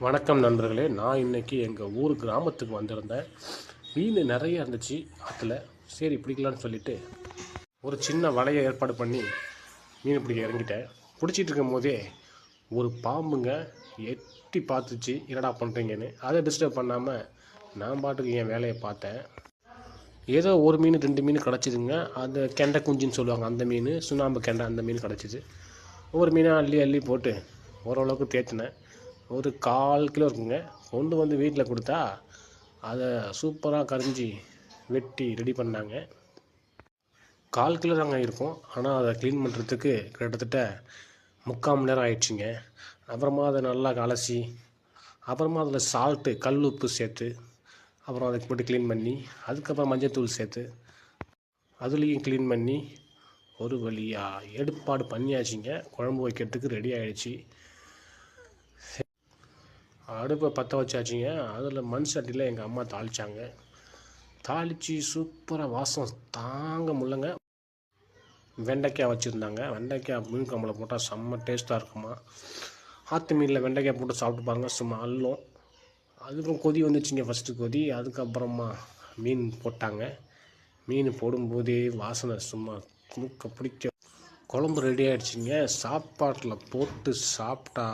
வணக்கம் நண்பர்களே. நான் இன்றைக்கி எங்கள் ஊர் கிராமத்துக்கு வந்திருந்தேன். மீன் நிறைய இருந்துச்சு ஆற்றுல. சரி பிடிக்கலான்னு சொல்லிவிட்டு ஒரு சின்ன வலையை ஏற்பாடு பண்ணி மீன் பிடிக்க இறங்கிட்டேன். பிடிச்சிட்டு இருக்கும் போதே ஒரு பாம்புங்க எட்டி பார்த்துச்சு, என்னடா பண்ணுறீங்கன்னு. அதை டிஸ்டர்ப் பண்ணாமல் நான் பாட்டுக்கு என் வேலையை பார்த்தேன். ஏதோ ஒரு மீன் 2 மீன் கிடச்சிதுங்க. அது கெண்டை குஞ்சுன்னு சொல்லுவாங்க, அந்த மீன், சுண்ணாம்பு கெண்டை, அந்த மீன் கிடச்சிது. ஒவ்வொரு மீனாக அள்ளி அள்ளி போட்டு ஓரளவுக்கு தேய்ச்சினேன். ஒரு 1/4 கிலோ இருக்குங்க. கொண்டு வந்து வீட்டில் கொடுத்தா அதை சூப்பராக கரிஞ்சி வெட்டி ரெடி பண்ணாங்க. 1/4 கிலோ தாங்க இருக்கும். ஆனால் அதை க்ளீன் பண்ணுறதுக்கு கிட்டத்தட்ட 3/4 மணி நேரம் ஆயிடுச்சுங்க. அப்புறமா அதை நல்லா அலசி, அப்புறமா அதில் சால்ட்டு, கல் உப்பு சேர்த்து, அப்புறம் அதுக்கு போட்டு க்ளீன் பண்ணி, அதுக்கப்புறம் மஞ்சள்தூள் சேர்த்து அதுலேயும் க்ளீன் பண்ணி ஒரு வழியாக ஏற்பாடு பண்ணியாச்சுங்க. குழம்பு வைக்கிறதுக்கு ரெடி ஆகிடுச்சு. அடுப்பை பற்ற வச்சாச்சுங்க. அதில் மண் சட்டியில் எங்கள் அம்மா தாளித்தாங்க. தாளித்து சூப்பராக வாசம் தாங்க முடியலங்க. வெண்டைக்காய் வச்சுருந்தாங்க. வெண்டைக்காய் மீன் குழம்புல போட்டால் செம்ம டேஸ்ட்டாக இருக்குமா. ஆற்று மீனில் வெண்டைக்காய் போட்டு சாப்பிட்டு பாருங்கள், சும்மா அள்ளும். அதுக்கப்புறம் கொதி வந்துச்சுங்க, ஃபஸ்ட்டு கொதி. அதுக்கப்புறமா மீன் போட்டாங்க. மீன் போடும்போதே வாசனை சும்மா மூக்க பிடிக்க. குழம்பு ரெடி ஆகிடுச்சிங்க. சாப்பாட்டில் போட்டு சாப்பிட்டா